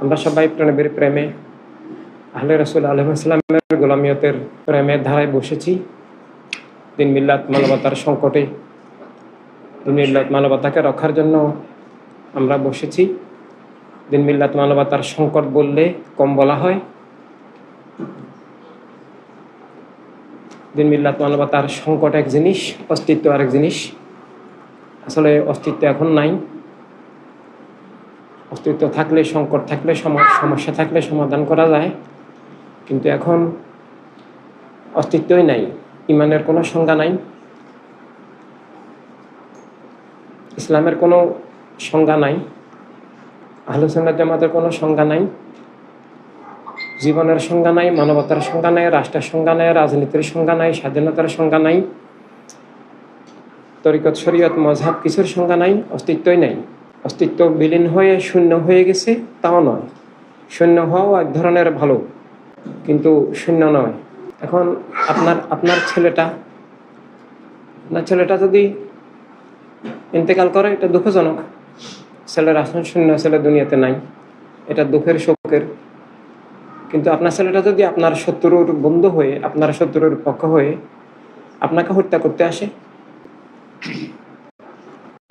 আমরা সবাই প্রণবীর প্রেমে আহলে রাসূল আলাইহিস সালামের গোলামিয়তের প্রেমের ধারায় বসেছি। দিন মিল্লাত মানবতার সংকটে দিন মিল্লাত মানবতাকে রক্ষার জন্য আমরা বসেছি। দিন মিল্লাত মানবতার সংকট বললে কম বলা হয়। দিন মিল্লাত মানবতার সংকট এক জিনিস, অস্তিত্ব আরেক জিনিস। আসলে অস্তিত্ব এখন নাই। অস্তিত্ব থাকলে, সংকট থাকলে, সমস্যা থাকলে সমাধান করা যায়, কিন্তু এখন অস্তিত্বই নাই। ইমানের কোনো সংজ্ঞা নাই, ইসলামের কোনো সংজ্ঞা নাই, আহলে সুন্নাত জামাতের কোনো সংজ্ঞা নাই, জীবনের সংজ্ঞা নাই, মানবতার সংজ্ঞা নাই, রাষ্ট্রের সংজ্ঞা নাই, রাজনীতির সংজ্ঞা নাই, স্বাধীনতার সংজ্ঞা নাই, তরিকত শরীয়ত মযহাব কিছুর সংজ্ঞা নাই, অস্তিত্বই নাই। অস্তিত্ব বিলীন হয়ে শূন্য হয়ে গেছে তাও নয়, শূন্য হওয়াও এক ধরনের ভালো, কিন্তু শূন্য নয়। এখন আপনার ছেলেটা যদি ইন্তেকাল করে, এটা দুঃখজনক। ছেলের আসন শূন্য, ছেলে দুনিয়াতে নাই, এটা দুঃখের শোকের। কিন্তু আপনার ছেলেটা যদি আপনার শত্রুর বন্ধু হয়ে, আপনার শত্রুর পক্ষ হয়ে আপনাকে হত্যা করতে আসে,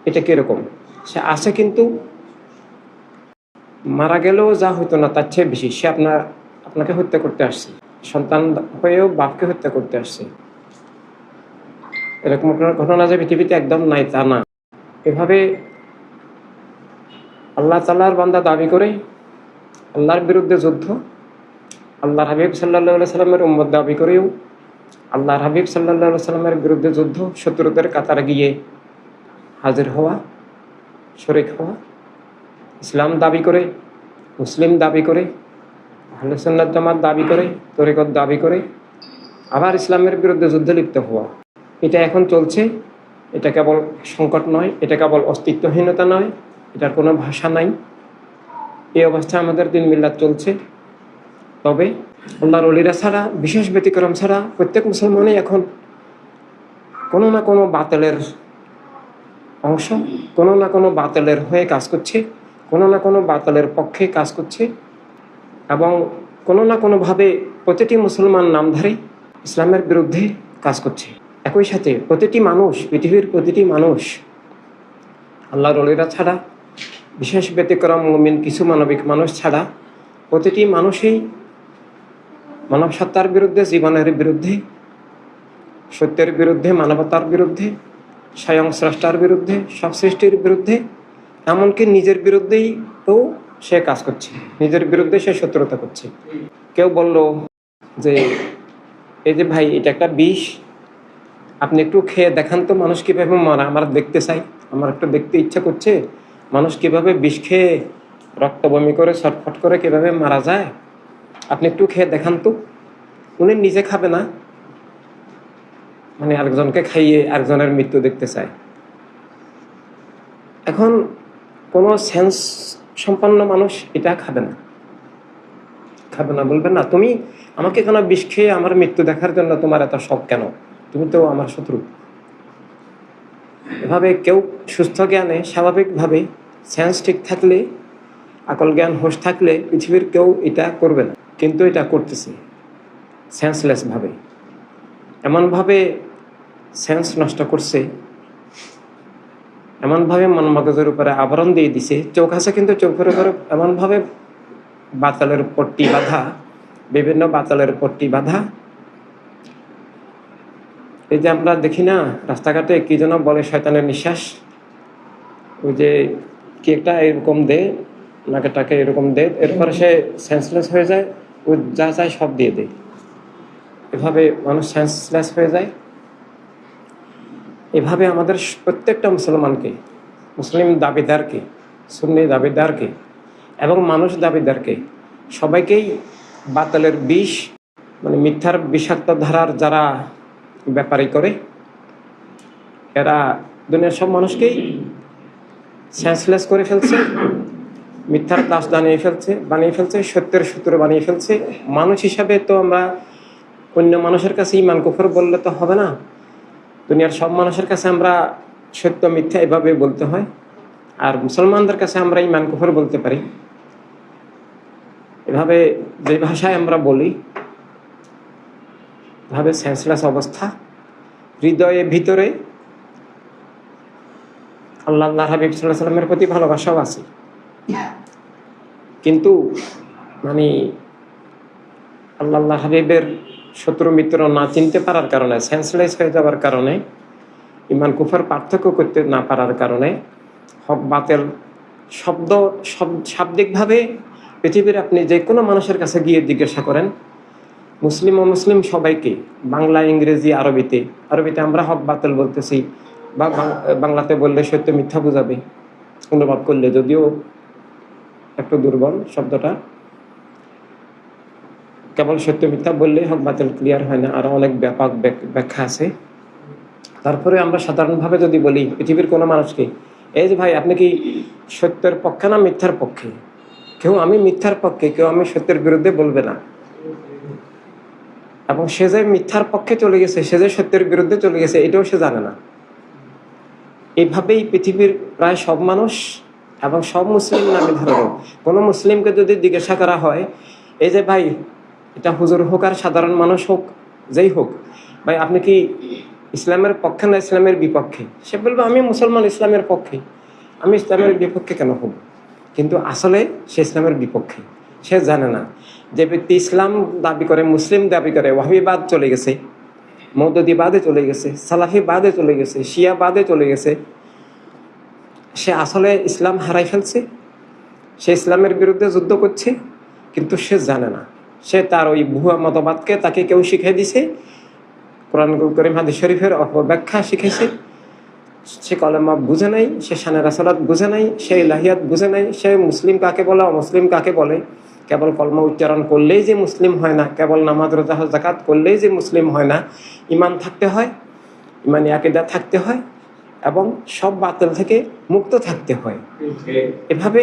এটা কিরকম? সে আসে কিন্তু মারা গেলেও যা হইতো না তার চেয়ে বেশি সে আপনাকে হত্যা করতে আসছে। সন্তান হয়েও বাপকে হত্যা করতে আসছে। এরকম ঘটনা যে পৃথিবীতে একদম নাই তা না। এভাবে আল্লাহ তাআলার বান্দা দাবি করে আল্লাহর বিরুদ্ধে যুদ্ধ, আল্লাহর হাবিব সাল্লাল্লাহু আলাইহি সাল্লামের উম্মত দাবি করেও আল্লাহর হাবিব সাল্লাল্লাহু আলাইহি সাল্লামের বিরুদ্ধে যুদ্ধ, শত্রুদের কাতারে গিয়ে হাজির হওয়া, শরীক হওয়া, ইসলাম দাবি করে, মুসলিম দাবি করে, আহলে সুন্নাত জামাত দাবি করে, তরিকত দাবি করে আবার ইসলামের বিরুদ্ধে যুদ্ধে লিপ্ত হওয়া, এটা এখন চলছে। এটা কেবল সংকট নয়, এটা কেবল অস্তিত্বহীনতা নয়, এটার কোনো ভাষা নাই। এই অবস্থায় আমাদের দিন মিল্লাত চলছে। তবে আল্লাহর ওলিরা ছাড়া, বিশেষ ব্যতিক্রম ছাড়া প্রত্যেক মুসলমানই এখন কোনো না কোনো বাতিলের অংশ, কোনো না কোনো বাতিলের হয়ে কাজ করছে, কোনো না কোনো বাতিলের পক্ষে কাজ করছে, এবং কোনো না কোনোভাবে প্রতিটি মুসলমান নামধারী ইসলামের বিরুদ্ধে কাজ করছে। একই সাথে প্রতিটি মানুষ, পৃথিবীর প্রতিটি মানুষ আল্লাহর ওলিরা ছাড়া, বিশেষ ব্যতিক্রম মুমিন কিছু মানবিক মানুষ ছাড়া প্রতিটি মানুষই মানব সত্তার বিরুদ্ধে, জীবনের বিরুদ্ধে, সত্যের বিরুদ্ধে, মানবতার বিরুদ্ধে, স্বয়ং স্রষ্টার বিরুদ্ধে, সব সৃষ্টির বিরুদ্ধে, এমনকি নিজের বিরুদ্ধেই তো সে কাজ করছে, নিজের বিরুদ্ধে সে শত্রুতা করছে। কেউ বলল যে এই যে ভাই, এটা একটা বিষ, আপনি একটু খেয়ে দেখান তো মানুষ কীভাবে মারা, আমার দেখতে চাই, আমার একটু দেখতে ইচ্ছা করছে মানুষ কীভাবে বিষ খেয়ে রক্ত বমি করে ছটফট করে কীভাবে মারা যায়, আপনি একটু খেয়ে দেখান তো। উনি নিজে খাবে না, মানে আরেকজনকে খাইয়ে আরেকজনের মৃত্যু দেখতে চায়। এখন কোনো সেন্স সম্পন্ন মানুষ এটা খাবে না, বলবেন না তুমি আমাকে কেন বিষ খেয়ে আমার মৃত্যু দেখার জন্য তোমার এত শখ কেন, তুমি তো আমার শত্রু। এভাবে কেউ সুস্থ জ্ঞানে, স্বাভাবিকভাবে সেন্স ঠিক থাকলে, আকল জ্ঞান হোশ থাকলে পৃথিবীর কেউ এটা করবে না, কিন্তু এটা করতেছে সেন্সলেস ভাবে। এমনভাবে সেন্স নষ্ট করছে, এমনভাবে মন মগজের উপরে আবরণ দিয়ে দিছে। চোখ আছে কিন্তু চোখের উপরে এমনভাবে বাতালের পট্টি বাঁধা, বিভিন্ন বাতালের পট্টি বাঁধা। এই যে আমরা দেখি না রাস্তাঘাটে কি যেন বলে, শয়তানের নিঃশ্বাস, ওই যে কি একটা এরকম দে, নাকেটাকে এরকম দে, এরপরে সে সেন্সলেস হয়ে যায়, ও যা চায় সব দিয়ে দেয়। এভাবে মানুষ সেন্সলেস হয়ে যায়। এভাবে আমাদের প্রত্যেকটা মুসলমানকে, মুসলিম দাবিদারকে, সুন্নি দাবিদারকে এবং মানুষ দাবিদারকে, সবাইকেই বাতালের বিষ, মানে মিথ্যার বিষাক্ত ধারার যারা ব্যাপারী করে, এরা দুনিয়ার সব মানুষকেই সেন্সলেস করে ফেলছে, মিথ্যার দাস বানিয়ে ফেলছে, সত্যের সূত্র বানিয়ে ফেলছে। মানুষ হিসাবে তো আমরা অন্য মানুষের কাছে ঈমান কুফর বললে তো হবে না, দুনিয়ার সব মানুষের কাছে আমরা সত্য মিথ্যা এভাবে বলতে হয়। আর মুসলমানদের কাছে আমরা ঈমান কুফর বলতে পারি। এভাবে যে ভাষায় আমরা বলি, এভাবে সেন্সলেস অবস্থা, হৃদয়ের ভিতরে আল্লাহ হাবিব সাল্লাল্লাহু আলাইহি সাল্লামের প্রতি ভালোবাসাও আছে, কিন্তু মানে আল্লাহ হাবিবের শত্রু মিত্র না চিনতে পারার কারণে, সেন্সলেস হয়ে যাওয়ার কারণে, ইমান কুফর পার্থক্য করতে না পারার কারণে, হক বাতেল শাব্দিকভাবে পৃথিবীর আপনি যে কোনো মানুষের কাছে গিয়ে জিজ্ঞাসা করেন, মুসলিম ও মুসলিম সবাইকে, বাংলা, ইংরেজি, আরবিতে আমরা হক বাতেল বলতেছি, বা বাংলাতে বললে সত্য মিথ্যা বোঝাবে অনুবাদ করলে, যদিও একটু দুর্বল শব্দটা, কেবল সত্য মিথ্যা বললে হক বাতিল ক্লিয়ার হয় না, আরো অনেক ব্যাপক ব্যাখ্যা আছে। তারপরে আমরা সাধারণভাবে যদি বলি পৃথিবীর কোনো মানুষকে, এই যে ভাই আপনি কি সত্যের পক্ষে না মিথ্যার পক্ষে, কেউ আমি মিথ্যার পক্ষে, কেউ আমি সত্যের বিরুদ্ধে বলবে না। এবং সে যে মিথ্যার পক্ষে চলে গেছে, সে যে সত্যের বিরুদ্ধে চলে গেছে, এটাও সে জানে না। এইভাবেই পৃথিবীর প্রায় সব মানুষ এবং সব মুসলিম নামে ধরো, কোনো মুসলিমকে যদি জিজ্ঞাসা করা হয়, এই যে ভাই এটা হুজুর হোক আর সাধারণ মানুষ হোক, যেই হোক, ভাই আপনি কি ইসলামের পক্ষে না ইসলামের বিপক্ষে, সে বলবে আমি মুসলমান, ইসলামের পক্ষে। আমি ইসলামের বিপক্ষে কেন হব? কিন্তু আসলে সে ইসলামের বিপক্ষে, সে জানে না যে ব্যক্তি ইসলাম দাবি করে, মুসলিম দাবি করে, ওয়াহাবিবাদ চলে গেছে, মওদুদিবাদে চলে গেছে, সালাফিবাদে চলে গেছে, শিয়াবাদে চলে গেছে, সে আসলে ইসলাম হারাই ফেলছে, সে ইসলামের বিরুদ্ধে যুদ্ধ করছে, কিন্তু সে জানে না। সে তার ওই ভুয়া মতবাদকে তাকে কেউ শিখিয়ে দিছে, কোরআন কারীম হাদিস শরীফের অপব্যাখ্যা শিখেছে, সে কলেমা বুঝে নাই, সে শানে রাসালাত বুঝে নাই, সে ইলাহিয়াত বুঝে নাই, সে মুসলিম কাকে বলে, অমুসলিম কাকে বলে। কেবল কলমা উচ্চারণ করলেই যে মুসলিম হয় না, কেবল নামাজ রোজা হজ যাকাত করলেই যে মুসলিম হয় না, ইমান থাকতে হয়, ইমানি আকীদা থাকতে হয়, এবং সব বাতিল থেকে মুক্ত থাকতে হয়। এভাবে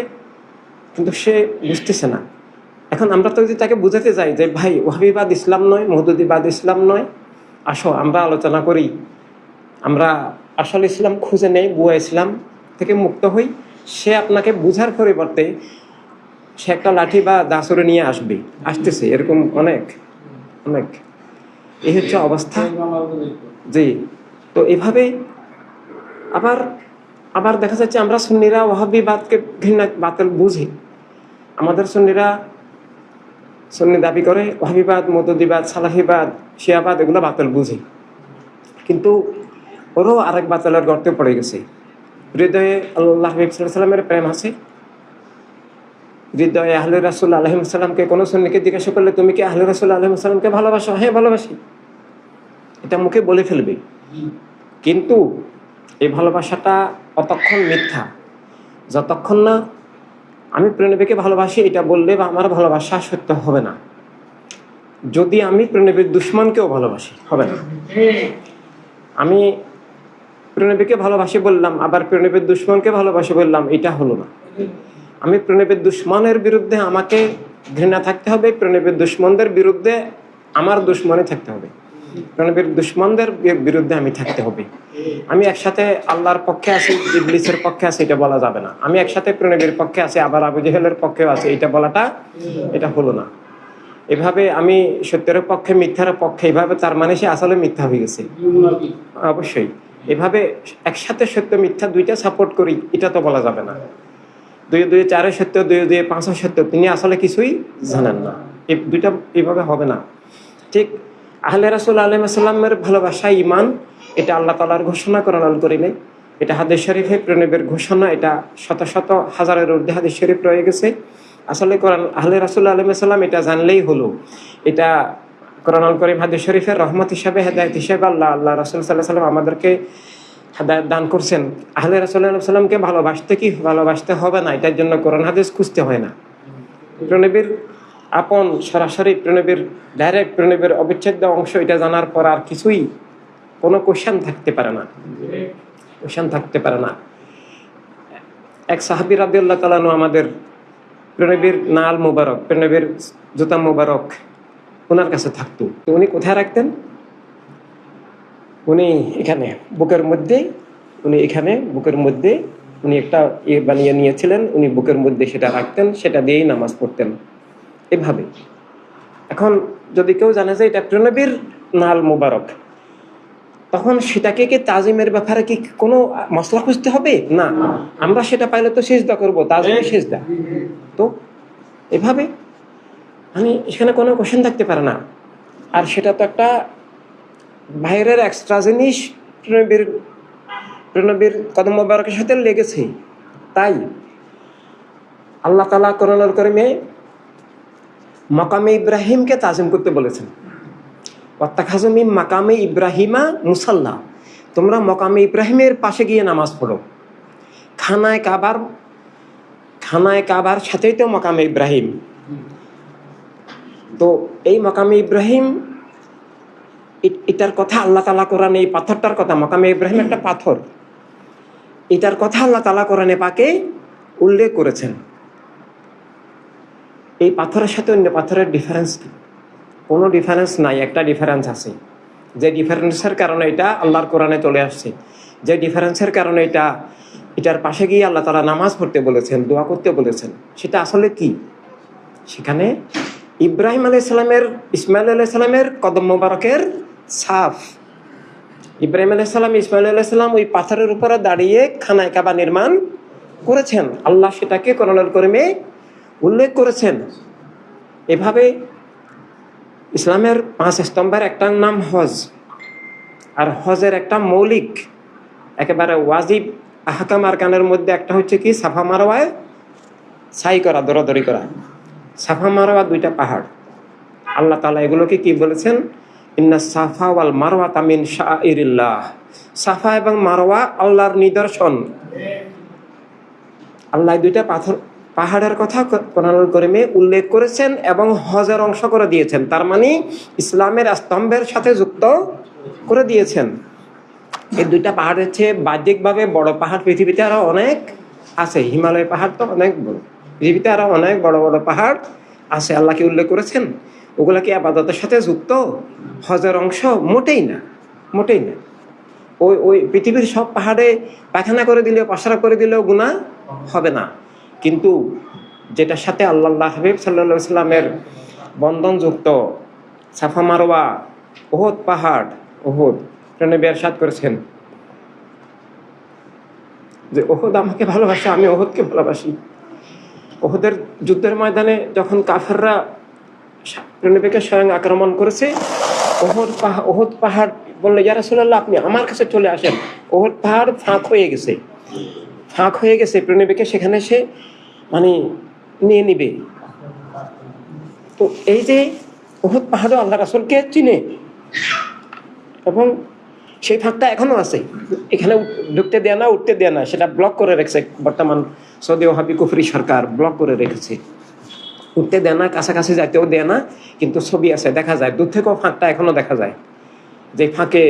কিন্তু সে বুঝতেছে না। এখন আমরা তো যদি তাকে বুঝাতে যাই যে ভাই ওয়াহাবিবাদ ইসলাম নয়, মওদুদিবাদ ইসলাম নয়, আসো আমরা আলোচনা করি, আমরা আসল ইসলাম খুঁজে নেই, বুয়া ইসলাম থেকে মুক্ত হই, সে আপনাকে বুঝার পরিবর্তে সে একটা লাঠি বা দাসুরে নিয়ে আসতেছে, এরকম অনেক অনেক, এই হচ্ছে অবস্থা। জি, তো এভাবে আবার আবার দেখা যাচ্ছে আমরা সুন্নিরা ওয়াহাবিবাদকে ঘৃণা বাতিল বুঝি, আমাদের সুন্নিরা সুন্নি দাবি করে ওয়াহাবিবাদ, মওদুদিবাদ, সালাফিবাদ, শিয়াবাদ এগুলো বাতিল বুঝি, কিন্তু ওরও আরেক বাতিলের গর্তে পড়ে গেছে। হৃদয়ে আল্লাহ হাবিব সাল্লাল্লাহু আলাইহি সাল্লামের প্রেম আছে, হৃদয়ে আহলে রাসূল আলাইহিস সালামকে কোনো সুন্নিকে জিজ্ঞাসা করলে তুমি কি আহলে রাসূল আলাইহিস সালামকে ভালোবাসো? হ্যাঁ ভালোবাসি, এটা মুখে বলে ফেলবে, কিন্তু এই ভালোবাসাটা অতক্ষণ মিথ্যা যতক্ষণ না আমি প্রেমনবীকে ভালোবাসি এটা বললে বা আমার ভালোবাসা সত্য হবে না। যদি আমি প্রেমনবীর দুশমনকেও ভালোবাসি, হবে না। আমি প্রেমনবীকে ভালোবাসি বললাম, আবার প্রেমনবীর দুশমনকে ভালোবাসি বললাম, এটা হলো না। আমি প্রেমনবীর দুশমনের বিরুদ্ধে আমাকে ঘৃণা থাকতে হবে, প্রেমনবীর দুশমনদের বিরুদ্ধে আমার দুশমনে থাকতে হবে, প্রেমনবীর দুশমনদের বিরুদ্ধে আমি থাকতে হবে। আমি একসাথে আল্লাহর পক্ষে আছি, ইবলিসের পক্ষে আছি, এটা বলা যাবে না। আমি একসাথে প্রেমনবীর পক্ষে আছি, আবার আবু জেহেলের পক্ষেও আছি, এটা বলাটা এটা হলো না। এভাবে আমি সত্যের পক্ষে মিথ্যার পক্ষে, এভাবে তার মানে সে আসলে মিথ্যা হয়ে গেছে। অবশ্যই এভাবে একসাথে সত্য মিথ্যা দুইটা সাপোর্ট করি, এটা তো বলা যাবে না। 2 2 4 সত্য, 2 2 5 সত্য, তিনি আসলে কিছুই জানেন না, এই দুইটা এইভাবে হবে না। ঠিক আহলে রাসূল আলাইহিস সালামের ভালোবাসা ঈমান, এটা আল্লাহ তাআলার ঘোষণা কোরআনুল কারীমে, এটা হাদিস শরীফে প্রেমনবীর ঘোষণা, এটা শত শত হাজারের ঊর্ধ্বে হাদিস শরীফ রয়ে গেছে। আসলে কোরআন আহলে রাসূল আলাইহিস সালাম এটা জানলেই হলো, এটা কোরআনুল কারীম হাদিস শরীফের রহমত হিসাবে, হেদায়েত হিসাবে আল্লাহ রাসূল সাল্লাল্লাহু আলাইহি ওয়াসাল্লাম আমাদেরকে হেদায়েত দান করছেন। আহলে রাসূল সাল্লাল্লাহু আলাইহি ওয়াসাল্লামকে ভালোবাসতে হবে না, এটার জন্য কোরআন হাদিস খুঁজতে হয় না। প্রেমনবীর আপন সরাসরি প্রেমনবীর ডাইরেক্ট প্রেমনবীর অবিচ্ছেদ্য অংশ, এটা জানার পর আর কিছুই কোনো কোশ্চেন থাকতে পারে না। এক সাহাবী রাদিয়াল্লাহু তাআলা আনহু আমাদের প্রেমনবীর নাল মুবারক, প্রেমনবীর জুতা মুবারক ওনার কাছে থাকতো। তো উনি কোথায় রাখতেন? উনি এখানে বুকের মধ্যে, উনি একটা বানিয়ে নিয়েছিলেন, উনি বুকের মধ্যে সেটা রাখতেন, সেটা দিয়েই নামাজ পড়তেন। এভাবে। এখন যদি কেউ জানে যে এটা প্রিয়নবীর নাল মুবারক, তখন সেটাকে কি তাজিমের ব্যাপারে কি কোনো মশলা খুঁজতে হবে? না, আমরা সেটা পাইলে তো সিজদা করবো, তাজিমের সিজদা। তো এভাবে মানে এখানে কোনো কোশ্চেন থাকতে পারে না। আর সেটা তো একটা বাইরের এক্সট্রা জিনিস প্রিয়নবীর কদম মোবারকের সাথে লেগেছে। তাই আল্লাহ তাআলা কোরআনুল কারীমে মাকামে ইব্রাহিমকে তাজিম করতে বলেছেন। ওয়াত্তাখাযু মিন মাকামে ইব্রাহিমা মুসাল্লা, তোমরা মাকামে ইব্রাহিমের পাশে গিয়ে নামাজ পড়ো। খানায় কাবার সাথেই তো মাকামে ইব্রাহিম। তো এই মাকামে ইব্রাহিম এটার কথা আল্লাহ তাআলা কোরআনে, এই পাথরটার কথা, মাকামে ইব্রাহিম একটা পাথর, এটার কথা আল্লাহ তাআলা কোরআনে পাকে উল্লেখ করেছেন। এই পাথরের সাথে অন্য পাথরের ডিফারেন্স কি? কোনো ডিফারেন্স নাই, একটা ডিফারেন্স আছে। যে ডিফারেন্সের কারণে এটা আল্লাহর কোরআনে চলে আসছে, যে ডিফারেন্সের কারণে এটার পাশে গিয়ে আল্লাহ তাআলা নামাজ পড়তে বলেছেন, দোয়া করতে বলেছেন, সেটা আসলে কি? সেখানে ইব্রাহিম আলাইহিস সালামের, ইসমাইল আলাইহিস সালামের কদম মোবারকের ছাপ। ইব্রাহিম আলাইহিস সালাম, ইসমাইল আলাইহিস সালাম ওই পাথরের উপরে দাঁড়িয়ে খানায় কাবা নির্মাণ করেছেন। আল্লাহ সেটাকে কোরআনুল কারীমে উল্লেখ করেছেন। এভাবে ইসলামের 5 স্তম্ভের একটা নাম হজ, আর হজের একটা মৌলিক একেবারে ওয়াজিব আহকাম আরকানের মধ্যে একটা হচ্ছে কি, সাফা মারওয়ায় সাই করা, দৌড়াদৌড়ি করা। সাফা মারওয়া দুইটা পাহাড়। আল্লাহ তাআলা এগুলোকে কি বলেছেন? ইন্না সাফা ওয়াল মারওয়াতা মিন শাআইরিল্লাহ, সাফা এবং মারওয়া আল্লাহর নিদর্শন। আল্লাহ দুইটা পাহাড়ের কথা কোরআনুল কারীমে উল্লেখ করেছেন এবং হজের অংশ করে দিয়েছেন। তার মানে ইসলামের স্তম্ভের সাথে যুক্ত করে দিয়েছেন। এই দুইটা পাহাড়ের চেয়ে বাহ্যিকভাবে বড় পাহাড় পৃথিবীতে আরো অনেক আছে। হিমালয় পাহাড় তো অনেক বড়, পৃথিবীতে আরো অনেক বড় বড় পাহাড় আছে। আল্লাহকে উল্লেখ করেছেন। ওগুলা কি ইবাদতের সাথে যুক্ত? হজের অংশ? মোটেই না, মোটেই না। ওই পৃথিবীর সব পাহাড়ে পায়খানা করে দিলেও, পাশারা করে দিলেও গুনাহ হবে না। কিন্তু যেটার সাথে আল্লাহ হাবিব সাল্লাল্লাহু আলাইহি সাল্লামের বন্ধনযুক্ত, সাফা মারওয়া, উহুদ পাহাড়, উহুদ নবী ইরশাদ করেছেন যে উহুদ আমাকে ভালোবাসে, আমি উহুদকে ভালোবাসি। উহুদের যুদ্ধের ময়দানে যখন কাফেররা নবীকে স্বয়ং আক্রমণ করেছে, উহুদ পাহাড় বললে, ইয়া রাসূলুল্লাহ আপনি আমার কাছে চলে আসেন। উহুদ পাহাড় ফাঁক হয়ে গেছে, নবীকে সেখানে সে মানে নিয়ে নিবে। তো এই যে উহুদ পাহাড়ও আল্লাহ রাসূলকে চিনে এবং সেই ফাঁকটা এখনো আছে, এখানে ঢুকতে দেয় না, উঠতে দেয় না। সেটা ব্লক করে রেখেছে বর্তমান সৌদি ওয়াহাবি কুফরি সরকার, ব্লক করে রেখেছে। উঠতে দেয় না, কাছাকাছি যাইতেও দেয় না। কিন্তু ছবি আছে, দেখা যায়, দূর থেকেও ফাঁকটা এখনো দেখা যায়। যে ফাঁকে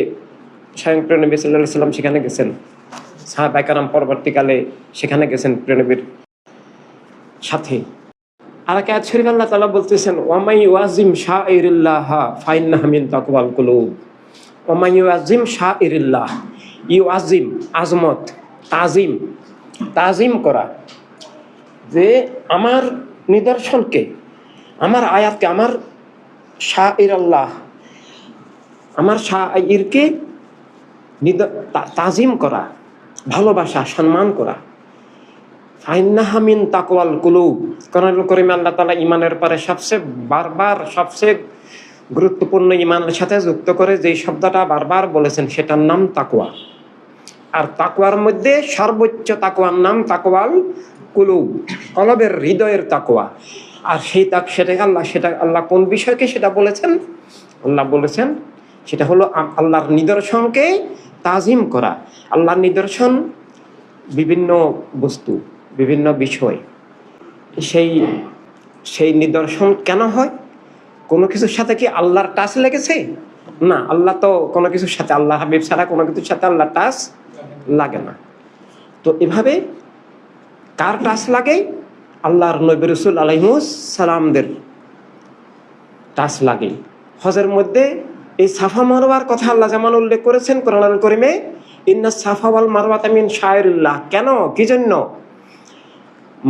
স্বয়ং নবী সাল্লাল্লাহু আলাইহি সাল্লাম সেখানে গেছেন, সাহাবায়ে কেরাম পরবর্তীকালে সেখানে গেছেন নবীর সাথে। আর এক আয়াত শরীফ আল্লাহ তাআলা বলতেছেন, ওয়া মান ইউআযিম শাআইরিল্লাহ ফাইন্নাহা মিন তাকওয়াল কুলুব। ওয়া মান ইউআযিম শাআইরিল্লাহ, ইউআযিম আজমত, তাজিম করা, যে আমার নিদর্শনকে, আমার আয়াতকে, আমার শাআইর আল্লাহ, আমার শাআইরকে তাজিম করা, ভালোবাসা, সম্মান করা। ফাইন্নাহা মিন তাকওয়াল কুলুব, কোরআনুল কারীমে আল্লাহ তাআলা ঈমানের পরে সবচেয়ে গুরুত্বপূর্ণ ঈমানের সাথে যুক্ত করে যে শব্দটা বারবার বলেছেন, সেটার নাম তাকওয়া। আর তাকওয়ার মধ্যে সর্বোচ্চ তাকওয়ার নাম তাকওয়াল কুলুব, কলবের, হৃদয়ের তাকওয়া। আর সেটা আল্লাহ কোন বিষয়কে সেটা বলেছেন? আল্লাহ বলেছেন সেটা হলো আল্লাহর নিদর্শনকে তাজিম করা। আল্লাহর নিদর্শন বিভিন্ন বস্তু, বিভিন্ন বিষয়। সেই নিদর্শন কেন হয়? কোনো কিছুর সাথে কি আল্লাহর টাচ লেগেছে? না, আল্লাহ তো কোনো কিছুর সাথে, আল্লাহ হাবিব ছাড়া কোনো কিছুর সাথে আল্লাহ টাচ লাগে না। তো এভাবে কার টাচ লাগে? আল্লাহর নবী রাসূল আলাইহিস সালামদের টাচ লাগে। হজের মধ্যে এই সাফা মারওয়ার কথা আল্লাহ যেমন উল্লেখ করেছেন কোরআনুল কারীমে, ইন্না সাফা ওয়াল মারওয়াতা মিন শাআইরিল্লাহ। কেন? কি জন্য?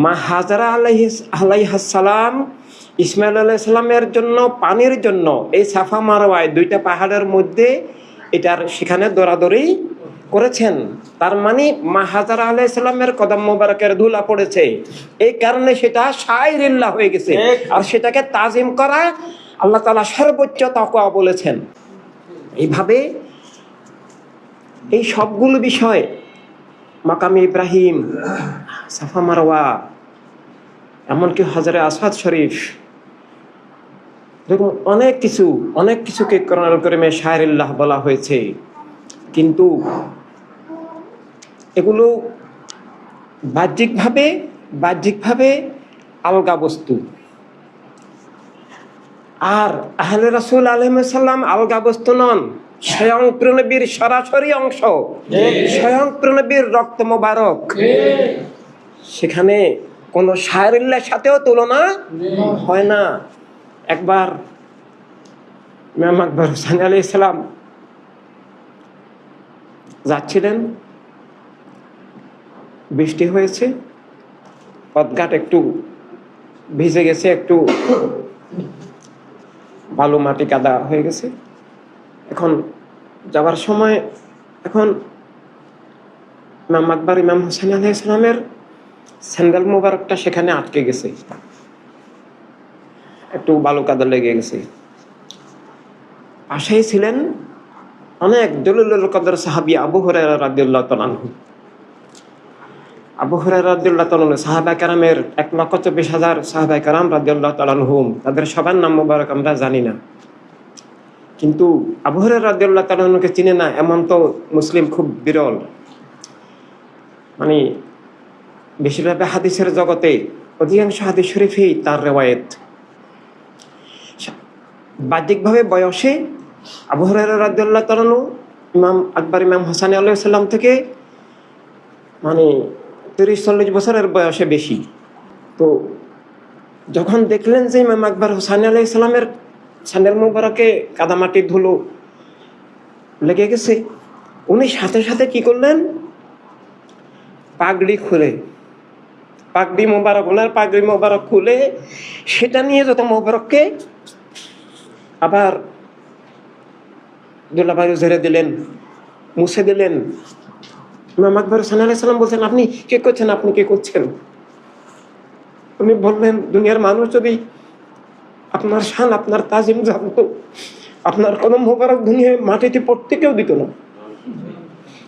মা হাজারা আলাইহাসসালাম ইসমাইল আলাইহিস সালামের জন্য পানির জন্য এই সাফা মারওয়ায় দুইটা পাহাড়ের মধ্যে এটার সেখানে দৌড়াদৌড়ি করেছেন। তার মানে মা হাজারা আলাইহিস সালামের কদম মোবারকের ধুলা পড়েছে, এই কারণে সেটা শায়রিল্লাহ হয়ে গেছে। আর সেটাকে তাজিম করা আল্লাহ তাআলা সর্বোচ্চ তাকওয়া বলেছেন। এইভাবে এই সবগুলো বিষয়, মাকামে ইব্রাহিম, সাফা মারওয়া, এমনকি হজরে আসওয়াদ শরীফ, এরকম অনেক কিছুকে কোরআনুল কারীমে শায়রিল্লাহ বলা হয়েছে। কিন্তু এগুলো বাহ্যিকভাবে আলগা বস্তু। আর আহলে রাসূল আলাইহিস সালাম আলগা বস্তু নন, স্বয়ং প্রিয়নবীর সরাসরি অংশ, স্বয়ং প্রিয়নবীর রক্ত মোবারক। সেখানে কোনো শায়রিল্লাহর সাথেও তুলনা হয় না। একবার ইমাম আকবর হোসেন আলাইহিস সালাম যাচ্ছিলেন, বৃষ্টি হয়েছে, পথঘাট একটু ভিজে গেছে, একটু বালু মাটি কাদা হয়ে গেছে। এখন যাওয়ার সময় ইমাম আকবর ইমাম হোসেন আলাইহিস সালামের স্যান্ডেল মোবারকটা সেখানে আটকে গেছে, একটু বালু কাদা লেগে গেছে। পাশেই ছিলেন অনেক জলিলুল কদর সাহাবী আবু হুরায়রা রাদিয়াল্লাহু তাআলা আনহু। আবু হুরায়রা রাদিয়াল্লাহু তাআলা আনহু সাহাবায়ে কেরামের 1,24,000 সাহাবায়ে কেরাম রাদিয়াল্লাহু তাআলা আনহুম, তাদের সবার নাম মোবারক আমরা জানি না, কিন্তু আবু হুরায়রা রাদিয়াল্লাহু তাআলা আনহুকে চিনে না এমন তো মুসলিম খুব বিরল। মানে বেশিরভাগ হাদিসের জগতে অধিকাংশ হাদিস শরীফেই তার রিওয়ায়াত। বাহ্যিকভাবে বয়সে আবু হুরায়রা রাদিয়াল্লাহু তাআলা আনহু ইমাম আকবর ইমাম হোসেন আলাইহিস সালাম থেকে মানে 30-40 বছরের বয়সে বেশি। তো যখন দেখলেন যে ইমাম আকবর হোসেন আলাইহিস সালামের স্যান্ডেল মোবারকে কাদামাটির ধুলো লেগে গেছে, উনি সাথে সাথে কি করলেন, পাগড়ি মোবারক খুলে সেটা নিয়ে যত মোবারককে আবার দুলাভাই ঝেড়ে দিলেন, মুছে দিলেন। ইমাম আকবর হোসেন আলাইহিস সালাম বলছেন, আপনি কি করছেন? উনি বললেন, দুনিয়ার মানুষ যদি আপনার শান আপনার তাজিম জানতো, আপনার কদম মোবারক দুনিয়ায় মাটিতে পড়তে কেউ দিত না,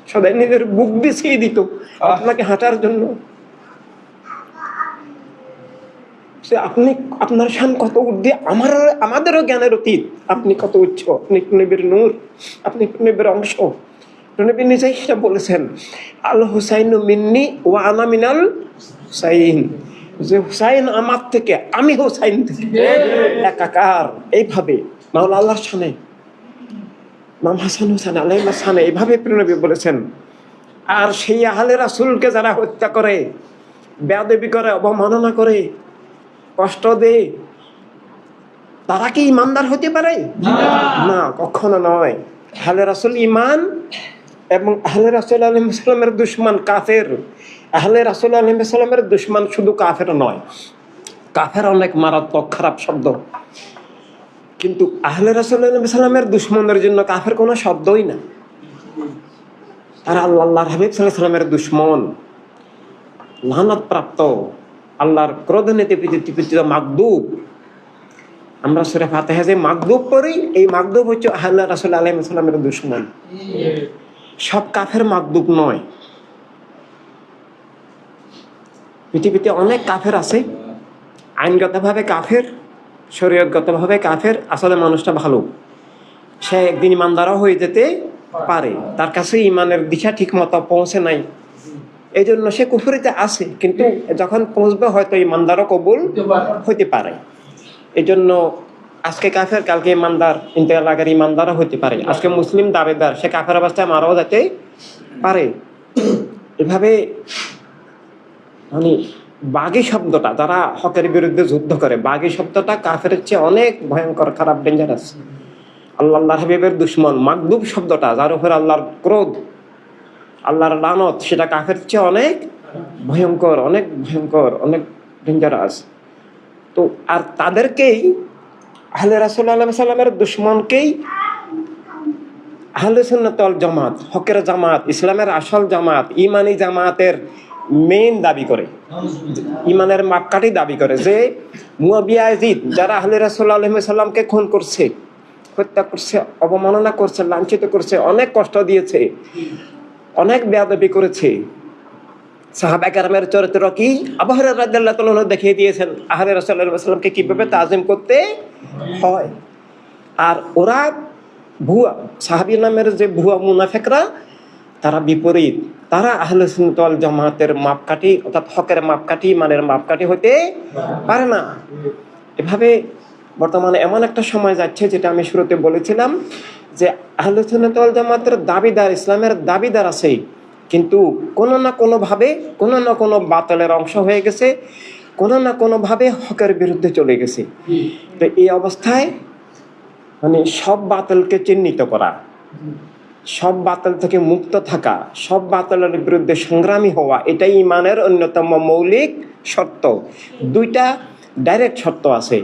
সদাই নিজের বুক বিছিয়ে দিত আপনাকে হাঁটার জন্য। আপনি আপনার শান কত ঊর্ধ্বে, আমাদেরও জ্ঞানের অতীত, আপনি কত উচ্চ, আপনি নবীর নূর, আপনি নবীর অংশ। নবী নিজেই সেটা বলেছেন, আল হুসাইন মিন্নি ওয়া আনা মিনাল হুসাইন, যে হুসাইন আমার থেকে, আমি হুসাইন থেকে একাকার। এইভাবে মাওলা আল্লাহর শানে, ইমাম হাসান হুসাইন আলাইহিস শানে এইভাবে নবী বলেছেন। আর সেই আহলে রাসূলকে যারা হত্যা করে, বেয়াদবি করে, অবমাননা করে, কষ্ট দেয়, তারা কি ইমানদার হতে পারে? না, কখনো নয়। আহলে রাসূল ঈমান এবং আহলে রাসূল আলাইহিস সালামের দুশমন কাফের। আহলে রাসূল আলাইহিস সালামের দুশমন শুধু কাফের নয়, কাফের অনেক মারাত্মক খারাপ শব্দ, কিন্তু আহলে রাসূল আলাইহিস সালামের দুশমনের জন্য কাফের কোনো শব্দই না। তারা আল্লাহর হাবিব সাল্লাল্লাহু আলাইহি সাল্লামের দুশমন, লানত প্রাপ্ত, আল্লাহর ক্রোধনীতি পীড়িত মাগদুব। আমরা সূরা ফাতিহা যে মাগদুব পড়ি, এই মাগদুব হচ্ছে আহলে রাসূল আলাইহিস সালামের দুশমন। সব কাফের মাগদুব নয়। পৃথিবীতে অনেক কাফের আছে, আইনগতভাবে কাফের, শরীয়তগতভাবে কাফের, আসলে মানুষটা ভালো, সে একদিন ইমানদারও হয়ে যেতে পারে, তার কাছে ইমানের দিশা ঠিক মতো পৌঁছে নাই, এই জন্য সে কুফরিতে আছে, কিন্তু যখন পৌঁছবে হয়তো ইমানদারও কবুল হইতে পারে। এই জন্য আজকে কাফের, কালকে ইমানদার, ইন্তেকাল আগের ইমানদারও হইতে পারে। আজকে মুসলিম দাবেদার, সে কাফের অবস্থায় মারাও যেতে পারে। এভাবে মানে বাগী শব্দটা, যারা হকের বিরুদ্ধে যুদ্ধ করে, বাগী শব্দটা কাফের চেয়ে অনেক ভয়ঙ্কর, খারাপ, ডেঞ্জারাস। আল্লাহর হাবিবের দুশমন, মাগদুব শব্দটা, যার উপর আল্লাহর ক্রোধ, আল্লাহর লানত, সেটা কাফের চেয়ে অনেক ভয়ঙ্কর, অনেক ভয়ঙ্কর, অনেক ডেঞ্জারাস। তো আর তাদেরকেই আহলে রাসূল সাল্লাল্লাহু আলাইহি সাল্লামের দুশমনকেই আহলে সুন্নাত ওয়াল জামাত, হকের জামাত, ইসলামের আসল জামাত, ইমানি জামাতের মেইন দাবি করে, ইমানের মাপকাঠি দাবি করে যে মুয়াবিয়া ইয়াজিদ যারা আহলে রাসূল সাল্লাল্লাহু আলাইহি সাল্লামকে খুন করছে, হত্যা করছে, অবমাননা করছে, লাঞ্ছিত করছে, অনেক কষ্ট দিয়েছে, অনেক বেয়াদবি করেছে। সাহাবায়ে কেরামের চরিত্র কি আবু হুরায়রা রাদিয়াল্লাহু তাআলা দেখিয়ে দিয়েছেন আহলে রাসূল সাল্লাল্লাহু আলাইহি সাল্লামকে কিভাবে তাজিম করতে হয়। আর ওরা ভুয়া সাহাবী নামের যে ভুয়া মুনাফিকরা, তারা বিপরীত, তারা আহলে সুন্নাত ওয়াল জামাতের মাপকাঠি অর্থাৎ হকের মাপকাঠি, ইমানের মাপকাঠি হতে পারে না। এভাবে বর্তমানে এমন একটা সময় যাচ্ছে, যেটা আমি শুরুতে বলেছিলাম যে আহলে সুন্নাত ওয়াল জামাতের দাবিদার, ইসলামের দাবিদার আছে, কিন্তু কোনো না কোনোভাবে কোনো না কোনো বাতিলের অংশ হয়ে গেছে, কোনো না কোনোভাবে হকের বিরুদ্ধে চলে গেছে। তো এই অবস্থায় মানে সব বাতিলকে চিহ্নিত করা, সব বাতিল থেকে মুক্ত থাকা, সব বাতিলের বিরুদ্ধে সংগ্রামী হওয়া, এটাই ইমানের অন্যতম মৌলিক শর্ত। দুইটা ডাইরেক্ট শর্ত আছে।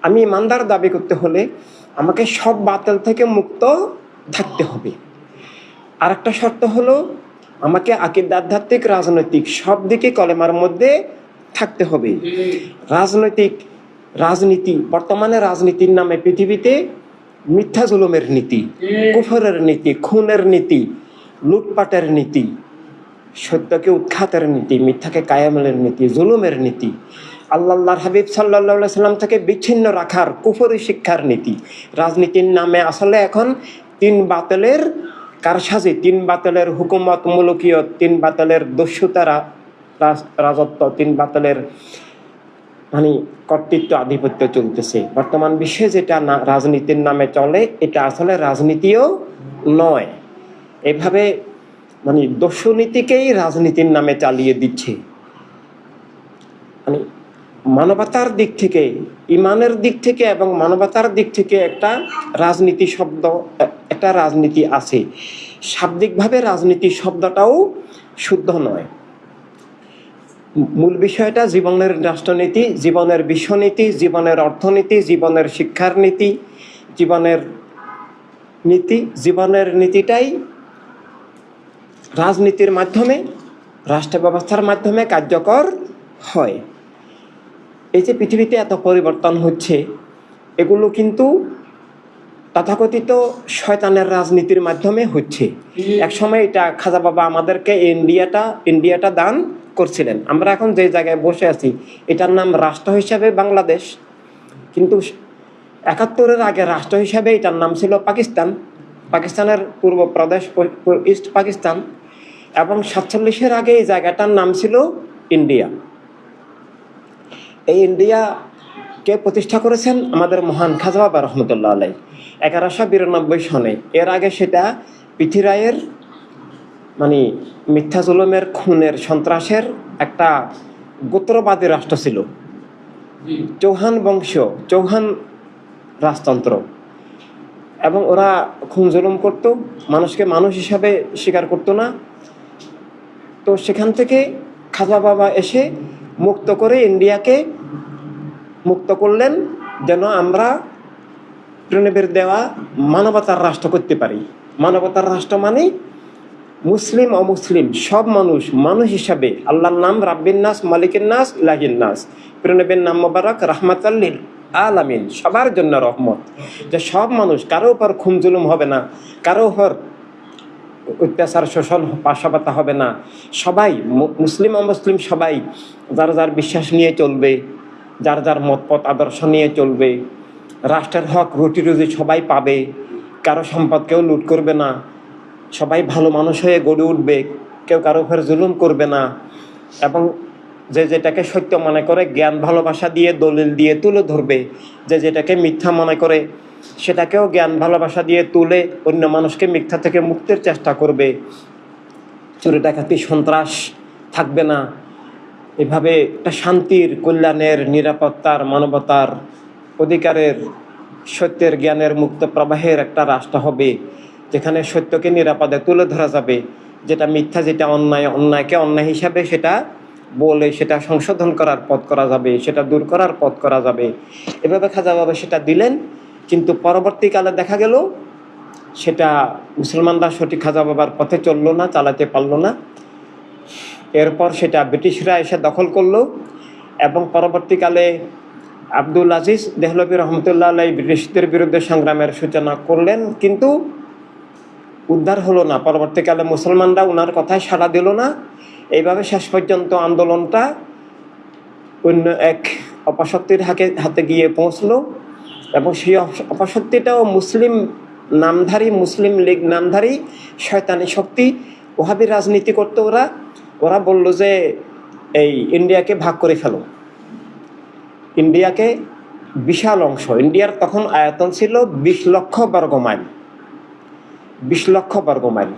আমি ইমানদার দাবি করতে হলে আমাকে সব বাতিল থেকে মুক্ত থাকতে হবে। আর একটা শর্ত হলো আমাকে আকীদা, আধ্যাত্মিক, রাজনৈতিক সব দিকে কলেমার মধ্যে থাকতে হবে। রাজনীতি বর্তমানে রাজনীতির নামে পৃথিবীতে মিথ্যা জুলুমের নীতি, কুফরের নীতি, খুনের নীতি, লুটপাটের নীতি, সত্যকে উৎখাতের নীতি, মিথ্যাকে কায়েমের নীতি, জুলুমের নীতি, আল্লাহর হাবিব সাল্লাল্লাহু আলাইহি সাল্লাম থেকে বিচ্ছিন্ন রাখার কুফরি শিক্ষার নীতি। রাজনীতির নামে আসলে এখন তিন বাতিলের কারসাজি, তিন বাতিলের হুকুমত মুলুকিয়ত, তিন বাতিলের দস্যুতারা রাজত্ব, তিন বাতিলের মানে কর্তৃত্ব, আধিপত্য চলতেছে বর্তমান বিশ্বে। যেটা না রাজনীতির নামে চলে, এটা আসলে রাজনীতিও নয়। এভাবে মানে দস্যুনীতিকেই রাজনীতির নামে চালিয়ে দিচ্ছে। মানে মানবতার দিক থেকে, ইমানের দিক থেকে এবং মানবতার দিক থেকে একটা রাজনীতি শব্দ, একটা রাজনীতি আছে। শাব্দিকভাবে রাজনীতি শব্দটাও শুদ্ধ নয়। মূল বিষয়টা জীবনের রাষ্ট্রনীতি, জীবনের বিশ্বনীতি, জীবনের অর্থনীতি, জীবনের শিক্ষার নীতি, জীবনের নীতি। জীবনের নীতিটাই রাজনীতির মাধ্যমে, রাষ্ট্র ব্যবস্থার মাধ্যমে কার্যকর হয়। এই যে পৃথিবীতে এত পরিবর্তন হচ্ছে, এগুলো কিন্তু তথাকথিত শয়তানের রাজনীতির মাধ্যমে হচ্ছে। একসময় এটা খাজা বাবা আমাদেরকে ইন্ডিয়াটা দান করছিলেন। আমরা এখন যে জায়গায় বসে আছি, এটার নাম রাষ্ট্র হিসাবে বাংলাদেশ, কিন্তু ৭১-এর আগে রাষ্ট্র হিসাবে এটার নাম ছিল পাকিস্তান, পাকিস্তানের পূর্ব প্রদেশ, ইস্ট পাকিস্তান। এবং ৪৭-এর আগে এই জায়গাটার নাম ছিল ইন্ডিয়া। এই ইন্ডিয়াকে প্রতিষ্ঠা করেছেন আমাদের মহান খাজা বাবা রহমতুল্লাহ আলাইহি ১১৯২ সনে। এর আগে সেটা পৃথিবীর মানে মিথ্যা জুলুমের, খুনের, সন্ত্রাসের একটা গোত্রবাদী রাষ্ট্র ছিল। চৌহান বংশ, চৌহান রাজতন্ত্র, এবং ওরা খুন জুলুম করতো, মানুষকে মানুষ হিসাবে স্বীকার করতো না। তো সেখান থেকে খাজা বাবা এসে মুক্ত করে ইন্ডিয়াকে মুক্ত করলেন, যেন আমরা প্রণবের দেওয়া মানবতার রাষ্ট্র করতে পারি। মানবতার রাষ্ট্র মানে মুসলিম অমুসলিম সব মানুষ মানুষ হিসাবে, আল্লাহর নাম রাব্বিন নাস, মালিকের নাস, ইলাহিন নাস, প্রণবের নাম মোবারক রাহমাতাল লিল আলামিন, সবার জন্য রহমত। যে সব মানুষ, কারো উপর খুন জুলুম হবে না, কারো উপর অত্যাচার, শোষণ, পাশাপাতা হবে না। সবাই মুসলিম অমুসলিম সবাই যার যার বিশ্বাস নিয়ে চলবে, যার যার মতপথ আদর্শ নিয়ে চলবে। রাষ্ট্রের হক রুটি রুজি সবাই পাবে, কারো সম্পদ কেউ লুট করবে না, সবাই ভালো মানুষ হয়ে গড়ে উঠবে, কেউ কারো উপর জুলুম করবে না। এবং যে যেটাকে সত্য মনে করে জ্ঞান ভালোবাসা দিয়ে, দলিল দিয়ে তুলে ধরবে। যে যেটাকে মিথ্যা মনে করে সেটাকেও জ্ঞান ভালোবাসা দিয়ে তুলে অন্য মানুষকে মিথ্যা থেকে মুক্তির চেষ্টা করবে। চুরি ডাকাতি সন্ত্রাস থাকবে না। এভাবে একটা শান্তির, কল্যাণের, নিরাপত্তার, মানবতার, অধিকারের, সত্যের, জ্ঞানের মুক্ত প্রবাহের একটা রাষ্ট্র হবে, যেখানে সত্যকে নিরাপদে তুলে ধরা যাবে, যেটা মিথ্যা, যেটা অন্যায়, অন্যায়কে অন্যায় হিসাবে সেটা বলে সেটা সংশোধন করার পথ করা যাবে, সেটা দূর করার পথ করা যাবে, এভাবে খাজা বাবা সেটা দিলেন। কিন্তু পরবর্তীকালে দেখা গেল সেটা মুসলমানরা সঠিক খাজা বাবার পথে চললো না, চালাতে পারলো না। এরপর সেটা ব্রিটিশরা এসে দখল করলো এবং পরবর্তীকালে আব্দুল আজিজ দেহলভী রহমতুল্লাহ আলাই ব্রিটিশদের বিরুদ্ধে সংগ্রামের সূচনা করলেন, কিন্তু উদ্ধার হলো না। পরবর্তীকালে মুসলমানরা ওনার কথায় সাড়া দিল না। এইভাবে শেষ পর্যন্ত আন্দোলনটা অন্য এক অপশক্তির হাতে গিয়ে পৌঁছলো এবং সেই অপশক্তিটাও মুসলিম নামধারী, মুসলিম লীগ নামধারী শয়তানি শক্তি। ওহাবি রাজনীতি করতো ওরা বলল যে এই ইন্ডিয়াকে ভাগ করে ফেলো। ইন্ডিয়াকে বিশাল অংশ, ইন্ডিয়ার তখন আয়তন ছিল 20 লক্ষ বর্গ মাইল। 20 লক্ষ বর্গ মাইল।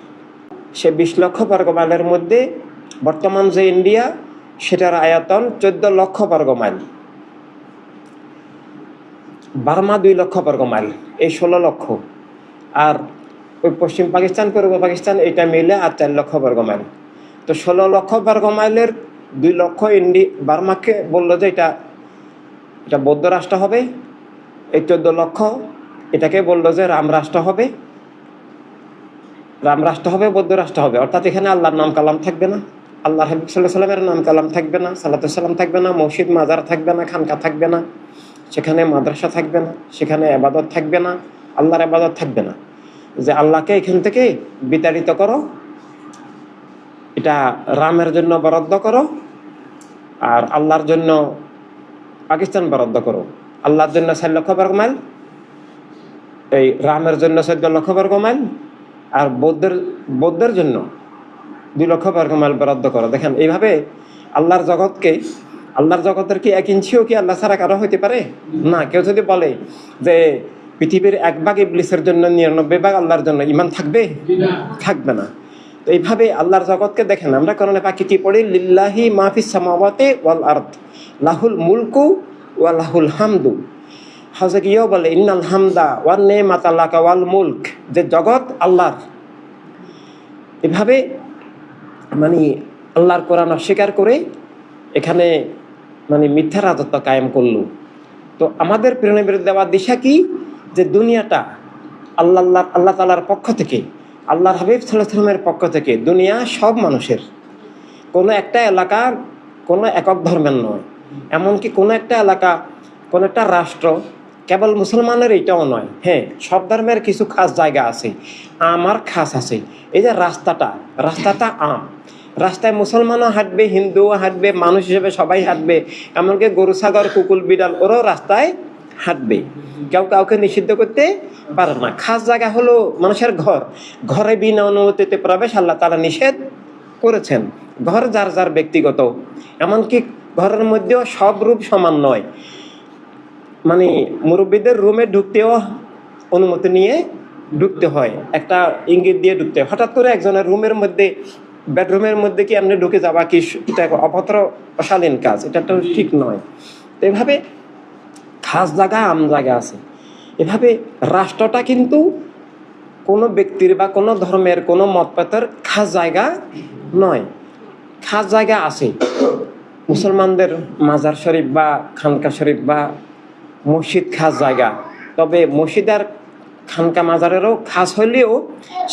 সে 20 লক্ষ বর্গ মাইলের মধ্যে বর্তমান যে ইন্ডিয়া সেটার আয়তন 14 লক্ষ বর্গ মাইল। বার্মা 2 লক্ষ বর্গ মাইল, এই 16 লক্ষ। আর ওই পশ্চিম পাকিস্তান, পূর্ব পাকিস্তান এটা মিলে আর 4 লক্ষ বর্গ মাইল। তো 16 লক্ষ বর্গ মাইলের 2 লক্ষ বার্মাকে বললো যে এটা বৌদ্ধ রাষ্ট্র হবে। এই 14 লক্ষ এটাকে বললো যে রাম রাষ্ট্র হবে, রাম রাষ্ট্র হবে, বৌদ্ধ রাষ্ট্র হবে। অর্থাৎ এখানে আল্লাহর নাম কালাম থাকবে না, আল্লাহ হাবিব সাল্লাল্লাহু আলাইহি সাল্লামের নাম কালাম থাকবে না, সালাতু সালাম থাকবে না, মসজিদ মাজার থাকবে না, খানকা থাকবে না, সেখানে মাদ্রাসা থাকবে না, সেখানে ইবাদত থাকবে না, আল্লাহর ইবাদত থাকবে না। যে আল্লাহকে এখান থেকে বিতাড়িত করো, এটা রামের জন্য বরাদ্দ করো, আর আল্লাহর জন্য পাকিস্তান বরাদ্দ করো। আল্লাহর জন্য 4 লক্ষ বর্গ মাইল, এই রামের জন্য 14 লক্ষ বর্গ মাইল, আর বৌদ্ধের জন্য 2 লক্ষ বর্গ মাইল বরাদ্দ করো। দেখেন এইভাবে আল্লাহর জগতের কি 1 ইঞ্চিও কি আল্লাহ ছাড়া কারো হইতে পারে না। কেউ যদি বলে যে পৃথিবীর 1 ভাগ ইবলিসের জন্য 99 ভাগ আল্লাহর জন্য, ঈমান থাকবে? থাকবে না। তো এইভাবে আল্লাহর জগৎকে দেখেন, আমরা কোরআনে পাকে কি পড়ি? লিল্লাহি মা ফিস সামাওয়াতি ওয়াল আরদ লাহুল মুলকু ওয়া লাহুল হামদু। হযরত ইয়ো বলে ইন্নাল হামদা ওয়ান নিমাতা লাকা ওয়াল মুলক, যে জগৎ আল্লাহর। এভাবে মানে আল্লাহর কোরআন অস্বীকার করে এখানে মানে মিথ্যা রাজত্ব কায়েম করলো। তো আমাদের প্রেরণের দেওয়া দিশা কি? যে দুনিয়াটা আল্লাহ তাআলার পক্ষ থেকে, আল্লাহর হাবিব সাল্লাল্লাহু আলাইহি ওয়াসাল্লামের পক্ষ থেকে। দুনিয়া সব মানুষের, কোনো একটা এলাকার কোনো একক ধর্মের নয়। এমনকি কোনো একটা এলাকা, কোনো একটা রাষ্ট্র কেবল মুসলমানের এইটাও নয়। হ্যাঁ, সব ধর্মের কিছু খাস জায়গা আছে, আমার খাস আছে। এই যে রাস্তাটা আম, রাস্তায় মুসলমানও হাঁটবে, হিন্দুও হাঁটবে, মানুষ হিসেবে সবাই হাঁটবে। এমনকি গরু, ছাগল, কুকুর, বিড়াল ওরাও রাস্তায় হাঁটবে, কেউ কাউকে নিষিদ্ধ করতে পারে না। খাস জায়গা হলো মানুষের ঘর, ঘরে বিনা অনুমতিতে প্রবেশ আল্লাহ তাআলা নিষেধ করেছেন। ঘর যার যার ব্যক্তিগত, এমনকি ঘরের মধ্যেও সব রূপ সমান নয়। মানে মুরব্বীদের রুমে ঢুকতেও অনুমতি নিয়ে ঢুকতে হয়, একটা ইঙ্গিত দিয়ে ঢুকতে হয়। হঠাৎ করে একজনের রুমের মধ্যে, বেডরুমের মধ্যে কি আপনি ঢুকে যাবা, কি এটা অভদ্র অশালীন কাজ, এটা তো ঠিক নয়। তো এভাবে খাস জায়গা, আম জায়গা আছে। এভাবে রাষ্ট্রটা কিন্তু কোনো ব্যক্তির বা কোনো ধর্মের, কোনো মতপাতের খাস জায়গা নয়। খাস জায়গা আছে মুসলমানদের মাজার শরীফ বা খানকা শরীফ বা মসজিদ, খাস জায়গা। তবে মসজিদ আর খানকা মাজারেরও খাস হলেও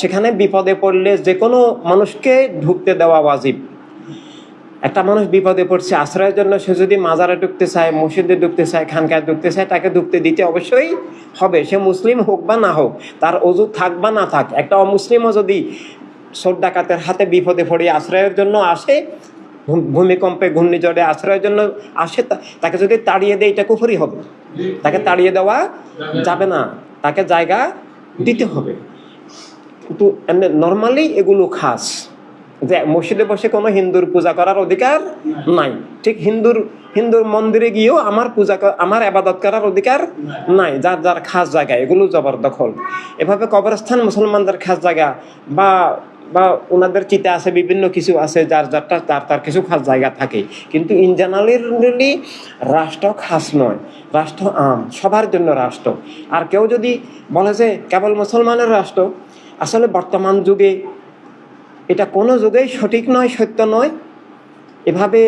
সেখানে বিপদে পড়লে যে কোনো মানুষকে ঢুকতে দেওয়া ওয়াজিব। একটা মানুষ বিপদে পড়ছে, আশ্রয়ের জন্য সে যদি মাজারে ঢুকতে চায়, মসজিদে ঢুকতে চায়, খানকায় ঢুকতে চায়, তাকে ঢুকতে দিতে অবশ্যই হবে। সে মুসলিম হোক বা না হোক, তার ওযু থাক বা না থাক। একটা অমুসলিমও যদি চোর ডাকাতের হাতে বিপদে পড়ে আশ্রয়ের জন্য আসে, ভূমিকম্পে, ঘূর্ণিঝড়ে আশ্রয়ের জন্য আসে, তাকে যদি তাড়িয়ে দেয় এটা কুফরি হবে। তাকে তাড়িয়ে দেওয়া যাবে না, তাকে জায়গা দিতে হবে। কিন্তু নর্মালি এগুলো খাস, যে মসজিদে বসে কোনো হিন্দুর পূজা করার অধিকার নাই। ঠিক হিন্দুর মন্দিরে গিয়েও আমার ইবাদত করার অধিকার নাই। যার যার খাস জায়গা, এগুলো জবরদখল। এভাবে কবরস্থান মুসলমানদের খাস জায়গা, বা ওনাদের চিতা আছে, বিভিন্ন কিছু আছে, যার তার কিছু খাস জায়গা থাকে। কিন্তু ইন জেনারেলি রাষ্ট্র খাস নয়, রাষ্ট্র আম, সবার জন্য রাষ্ট্র। আর কেউ যদি বলে যে কেবল মুসলমানের রাষ্ট্র, আসলে বর্তমান যুগে এটা কোনো যুগেই সঠিক নয়, সত্য নয়। এভাবে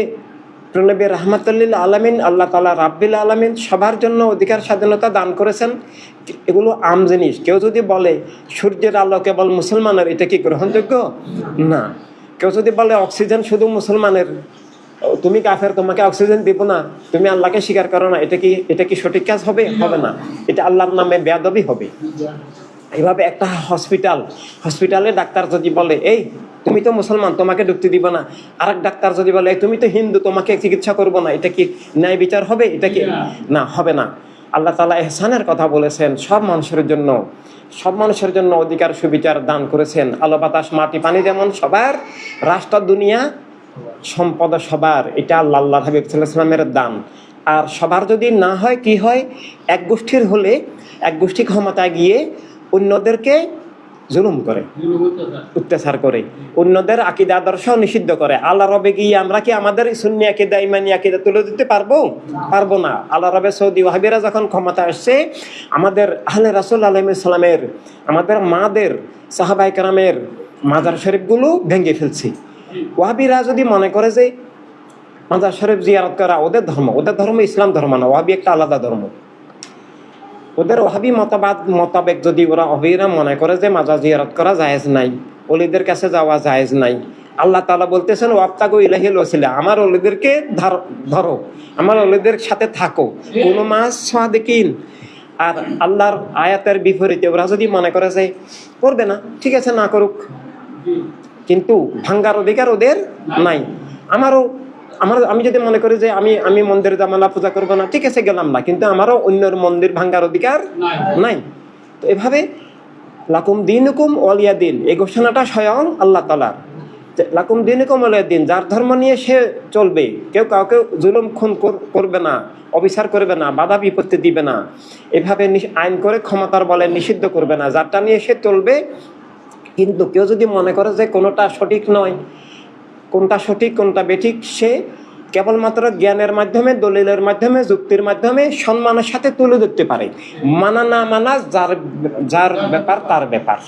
প্রণবী রহমাতুল্লিল আলামিন, আল্লাহ তাআলা রাব্বিল আলামিন সবার জন্য অধিকার স্বাধীনতা দান করেছেন। এগুলো আম জিনিস। কেউ যদি বলে সূর্যের আলো কেবল মুসলমানের, এটা কি গ্রহণযোগ্য? না। কেউ যদি বলে অক্সিজেন শুধু মুসলমানের, তুমি কাফের, তোমাকে অক্সিজেন দিব না, তুমি আল্লাহকে স্বীকার করো না, এটা কি সঠিক কাজ হবে? হবে না। এটা আল্লাহর নামে বেয়াদবি হবে। এইভাবে একটা হসপিটালে ডাক্তার যদি বলে এই তুমি তো মুসলমান, তোমাকে ঢুকতে দিব না, আরেক ডাক্তার যদি বলে তুমি তো হিন্দু, তোমাকে চিকিৎসা করবো না, এটা কি ন্যায় বিচার হবে? এটা কি না, হবে না। আল্লাহ তাআলা ইহসানের কথা বলেছেন, সব মানুষের জন্য অধিকার সুবিচার দান করেছেন। আলো বাতাস মাটি পানি যেমন সবার, রাষ্ট্র দুনিয়া সম্পদ সবার, এটা আল্লাহ হাবিব সাল্লাল্লাহু আলাইহি ওয়াসাল্লামের দান। আর সবার যদি না হয়, কি হয়? এক গোষ্ঠীর হলে এক গোষ্ঠী ক্ষমতায় গিয়ে অন্যদেরকে জুলুম করে, অত্যাচার করে, অন্যদের আকীদা আদর্শ নিষিদ্ধ করে। আল্লাহ রবে গিয়ে আমরা কি আমাদের সুন্নি আকীদা, ইমানি আকীদা তুলে দিতে পারবো না। আল্লাহ রবে সৌদি ওয়াহাবিরা যখন ক্ষমতা আসছে, আমাদের আহলে রাসূল আলাইহিস সালামের, আমাদের মাদের, সাহাবায়ে কেরামের মাজার শরীফগুলো ভেঙে ফেলছে। ওয়াহাবিরা যদি মনে করে যে মাজার শরীফ জিয়ারত করা ওদের ধর্ম ইসলাম ধর্ম না, ওয়াহাবি একটা আলাদা ধর্ম। ওদের ওয়াহাবি মতবাদ যদি ওয়াহাবিরা মনে করে যে মাজার জিয়ারত করা জায়েজ নাই, ওলিদের কাছে যাওয়া জায়েজ নাই, আল্লাহ তাআলা বলতেছেন ওয়াবতাগু ইলাইহিল ওয়াসিলা, আমার ওলিদেরকে ধরো, আমার ওলিদের সাথে থাকো, কোন মাস সাদিকিন। আর আল্লাহর আয়াতের বিপরীতে ওরা যদি মনে করে যে করবে না, ঠিক আছে, না করুক, কিন্তু ভাঙ্গার অধিকার ওদের নাই। আমি যদি মনে করি যে আমি মন্দিরে জামালা পূজা করবো না, ঠিক আছে, গেলাম না, কিন্তু আমারও অন্যের মন্দির ভাঙ্গার অধিকার নাই। তো এভাবে লাকুম দিনুকুম ওয়ালিয়া দিন, এই ঘোষণাটা স্বয়ং আল্লাহ তাআলার। লাকুম দিনুকুম ওয়ালিয়া দিন, যার ধর্ম নিয়ে সে চলবে, কেউ কাউকে জুলুম খুন করবে না, অবিচার করবে না, বাধা বিপত্তি দিবে না, এভাবে আইন করে ক্ষমতার বলে নিষিদ্ধ করবে না, যারটা নিয়ে সে চলবে। কিন্তু কেউ যদি মনে করে যে কোনোটা সঠিক নয়, কোনটা সঠিক কোনটা বেঠিক, সে কেবলমাত্র জ্ঞানের মাধ্যমে, দলিলের মাধ্যমে, যুক্তির মাধ্যমে সম্মানের সাথে তুলে ধরতে পারে। মানা না মানা যার ব্যাপার, তার ব্যাপার।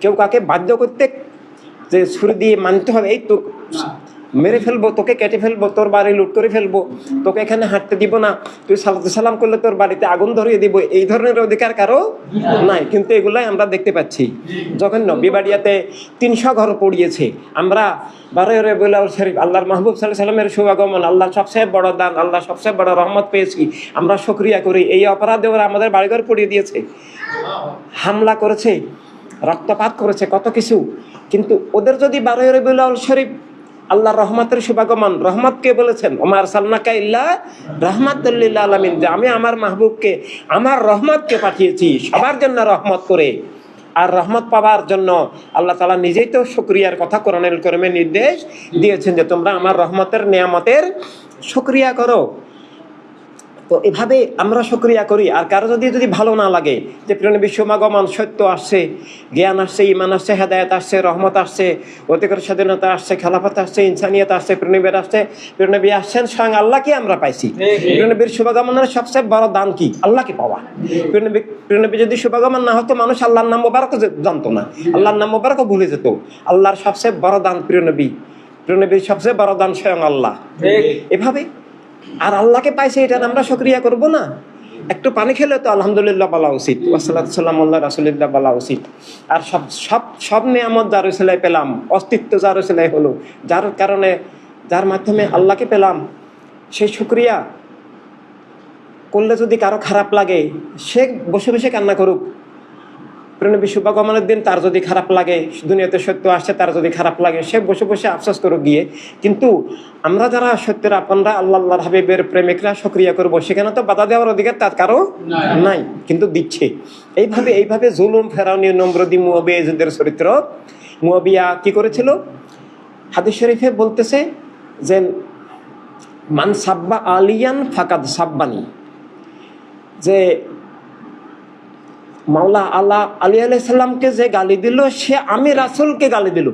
কেউ কাকে বাধ্য করতে যে ছুরি দিয়ে মানতে হবে, এই তো মেরে ফেলবো, তোকে কেটে ফেলবো, তোর বাড়ি লুট করে ফেলবো, তোকে এখানে হাঁটতে দিব না, তুই সালাম করলে তোর বাড়িতে আগুন ধরিয়ে দিব, এই ধরনের অধিকার কারো নাই। কিন্তু এগুলাই আমরা দেখতে পাচ্ছি। যখন নবীবাড়িয়াতে 300 ঘর পড়িয়েছে, আমরা 12 রবিউল আউয়াল শরীফ, আল্লাহর মাহবুব সাল্লাল্লাহু আলাইহি ওয়াসাল্লামের শুভাগমন, আল্লাহ সবচেয়ে বড় দান, আল্লাহ সবচেয়ে বড় রহমত পেয়েছি, আমরা শুকরিয়া করি। এই অপরাধে ওরা আমাদের বাড়িঘর পড়িয়ে দিয়েছে, হামলা করেছে, রক্তপাত করেছে, কত কিছু। কিন্তু ওদের যদি 12 রবিউল আউয়াল শরীফ আল্লাহর রহমতের শুভাগমন, রহমত কে বলেছেন? ওমা আরসালনাকা ইল্লা রাহমাতাল লিল আলামিন, যে আমি আমার মাহবুবকে, আমার রহমতকে পাঠিয়েছি সবার জন্য রহমত করে। আর রহমত পাওয়ার জন্য আল্লাহ তাআলা নিজেই তো শুকরিয়ার কথা কোরআনুল কারীমে নির্দেশ দিয়েছেন যে তোমরা আমার রহমতের নিয়ামতের শুকরিয়া করো। তো এভাবে আমরা শুকরিয়া করি। আর কারো যদি ভালো না লাগে যে প্রিয়নবী সমাগমন, সত্য আসছে, জ্ঞান আসছে, ঈমান আসছে, হেদায়েত আসছে, রহমত আসছে, অধিকার স্বাধীনতা আসছে, খেলাফত আসছে, ইনসানিয়ত আসছে, প্রিয়নবীর আসছে, প্রিয়নবী আসছেন, স্বয়ং আল্লাহকে আমরা পাইছি। প্রিয়নবীর শুভাগমনের সবচেয়ে বড় দান কি? আল্লাহকে পাওয়া। প্রিয়নবী যদি শুভাগমন না হতো, মানুষ আল্লাহর নাম মোবারক জানতো না, আল্লাহর নাম মোবারক ভুলে যেত। আল্লাহর সবচেয়ে বড় দান প্রিয়নবীর সবচেয়ে বড় দান স্বয়ং আল্লাহ। এভাবে আর আল্লাহকে পাইছে, এটা আমরা শুকরিয়া করব না? একটু পানি খেলে তো আলহামদুলিল্লাহ বলা উচিত, ওয়াসসালাতু সালামু আলা রাসূলিল্লাহ বলা উচিত। আর সব নিয়ামত যার উসিলায় পেলাম, অস্তিত্ব যার উসিলায় হলো, যার কারণে, যার মাধ্যমে আল্লাহকে পেলাম, সেই শুকরিয়া করলে যদি কারো খারাপ লাগে, সে বসে বসে কান্না করুক। প্রিয়নবী শুভাগমনের দিন তার যদি খারাপ লাগে, দুনিয়াতে সত্য আসছে, তার যদি খারাপ লাগে, সে বসে বসে আফসোস করুক গিয়ে। কিন্তু আমরা যারা সত্যের আপনরা, আল্লাহর হাবিবের প্রেমিকরা শুকরিয়া করবো, সেখানে তো বাধা দেওয়ার অধিকার তার কারো নাই, কিন্তু দিচ্ছে। এইভাবে জুলুম, ফেরাউনি, নমরুদি, মুয়াবিয়াদের চরিত্র। মুয়াবিয়া কি করেছিল? হাদিস শরীফে বলতেছে যে মান সাব্বা আলিয়ান ফাকাদ সাব্বানি, যে মাওলা আলী আলাইহিস সালামকে যে গালি দিল, সে আমি রাসূলকে গালি দিল।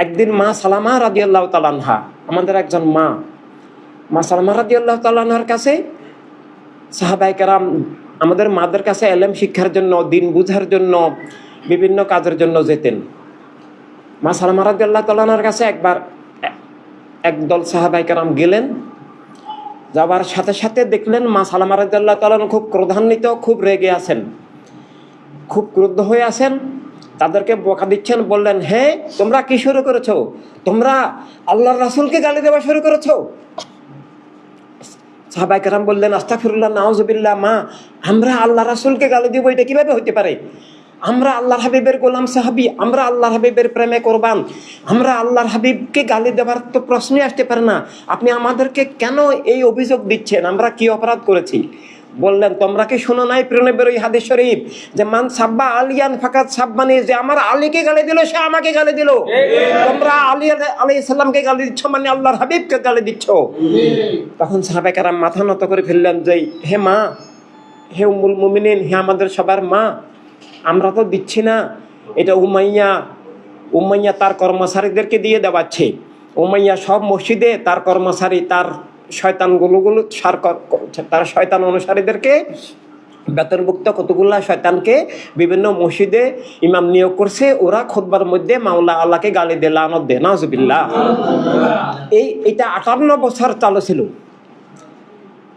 একদিন মা সালামা রাদিয়াল্লাহু তাআলা আনহা, আমাদের একজন মা সালামা রাদিয়াল্লাহু তাআলা আনহার কাছে সাহাবায়ে কেরাম, আমাদের মাদের কাছে ইলম শিক্ষার জন্য, দিন বুঝার জন্য, বিভিন্ন কাজের জন্য যেতেন। মা সালামা রাদিয়াল্লাহু তাআলা আনহার কাছে একবার একদল সাহাবায়ে কেরাম গেলেন। যাবার সাথে সাথে দেখলেন মা সালামা রাদিয়াল্লাহু তাআলা আনহা খুব ক্রোধান্বিত, খুব রেগে আছেন, খুব ক্রুদ্ধ হয়ে আছেন। তাদেরকে বকা দিচ্ছেন, বললেন, হে তোমরা কি শুরু করেছো? তোমরা আল্লাহর রাসূলকে গালি দেওয়া শুরু করেছো। সাহাবায়ে কেরাম বললেন, আস্তাগফিরুল্লাহ, নাউযুবিল্লাহ, মা আমরা আল্লাহ রাসূলকে গালি দিব, এটা কিভাবে হতে পারে? আমরা আল্লাহর হাবিবের গোলাম সাহাবী, আমরা আল্লাহর হাবিবের প্রেমে কোরবান, আমরা আল্লাহর হাবিবকে গালি দেওয়ার তো প্রশ্নই আসতে পারে না। আপনি আমাদেরকে কেন এই অভিযোগ দিচ্ছেন? আমরা কি অপরাধ করেছি? বললেন, তোমরা কি শোনো নাই প্রিয়নবীর ওই হাদিস শরীফ যে মান সাব্বা আলিয়ান ফাকাত সাব্বানি, যে আমার আলীকে গালি দিল সে আমাকে গালি দিল। তোমরা আলী আলাইহিস সালামকে গালি দিচ্ছ মানে আল্লাহর হাবিবকে গালি দিচ্ছ। তখন সাহাবায়ে কেরাম মাথা নত করে ফেললেন যে, হে মা, হে উম্মুল মুমিনিন, হে আমাদের সবার মা, আমরা তো দিচ্ছি না, এটা উমাইয়া তার কর্মচারীদেরকে দিয়ে দেওয়াচ্ছে। উমাইয়া সব মসজিদে তার কর্মচারী, তার তার শয়তান অনুসারীদেরকে বেতনভুক্ত কতগুলা শয়তানকে বিভিন্ন মসজিদে ইমাম নিয়োগ করছে। ওরা খুতবার মধ্যে মাওলা আল্লাহকে গালি দে, লানত দে, নাউজুবিল্লাহ। এটা 58 বছর চালু ছিল।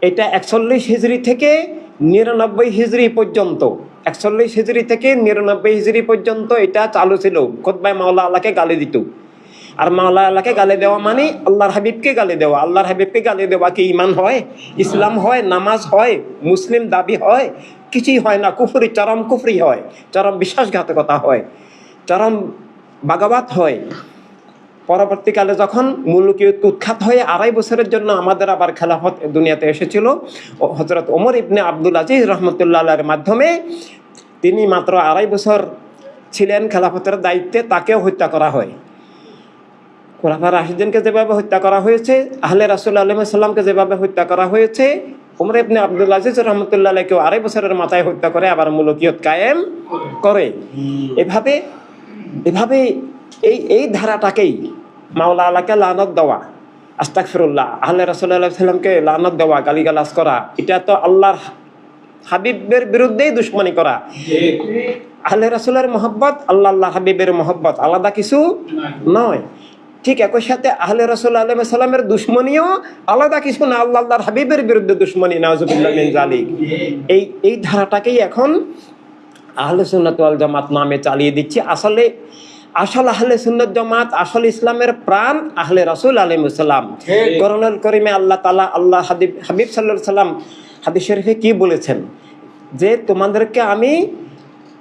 এটা 41 হিজরি থেকে 99 হিজরি পর্যন্ত, 41 হিজরি থেকে 99 হিজরি পর্যন্ত এটা চালু ছিল। খুতবায় মাওলা আল্লাহকে গালি দিত। আর মাওলা আল্লাহকে গালি দেওয়া মানে আল্লাহর হাবিবকে গালি দেওয়া। আল্লাহর হাবিবকে গালি দেওয়া কি ইমান হয়, ইসলাম হয়, নামাজ হয়, মুসলিম দাবি হয়? কিছুই হয় না। কুফরি, চরম কুফরি হয়, চরম বিশ্বাসঘাতকতা হয়, চরম বাগাবাত হয়। পরবর্তীকালে যখন মুলুকিয়ত উৎখাত হয়ে 2.5 বছরের জন্য আমাদের আবার খেলাফত দুনিয়াতে এসেছিল হযরত ওমর ইবনে আব্দুল আজিজ রাহমাতুল্লাহ আলাইহির মাধ্যমে, তিনি মাত্র 2.5 বছর ছিলেন খেলাফতের দায়িত্বে, তাকেও হত্যা করা হয়। খোলাফা রাশিদিনকে যেভাবে হত্যা করা হয়েছে, আহলে রাসূল আলাইহিস সালামকে যেভাবে হত্যা করা হয়েছে, ওমর ইবনে আব্দুল আজিজ রাহমাতুল্লাহ আলাইহিকে 2.5 বছরের মাথায় হত্যা করে আবার মুলুকিয়ত কায়েম করে। এভাবে এই ধারাটাকেই মাওলা আল্লাহকে লানত দেওয়া, আস্তাগফিরুল্লাহ, আহলে রাসূল আলাইহিস সালামকে লানত দেওয়া, গালিগালাজ করা, এটা তো আল্লাহর হাবিবের বিরুদ্ধেই দুশমনি করা। আহলে রাসূলের মহব্বত, আল্লাহ হাবিবের মহব্বত আলাদা কিছু নয়। ঠিক একই সাথে আহলে রাসূল আলাইহিস সালামের দুশমনিও আলাদা কিছু না, আল্লাহর হাবিবের বিরুদ্ধে দুশমনি, নাউজুবিল্লাহ মিন যালিক। এই ধারাটাকেই এখন আহলে সুন্নাত ওয়াল জামাত নামে চালিয়ে দিচ্ছে। আসল আহলে সুন্নাত জামাত, আসল ইসলামের প্রাণ আহলে রাসূল আলাইহিস সালাম। কোরআনুল কারীমে আল্লাহ তাআলা, আল্লাহ হাবিব সাল্লাল্লাহু আলাইহি সাল্লাম হাদিস শরীফে কি বলেছেন? যে তোমাদেরকে আমি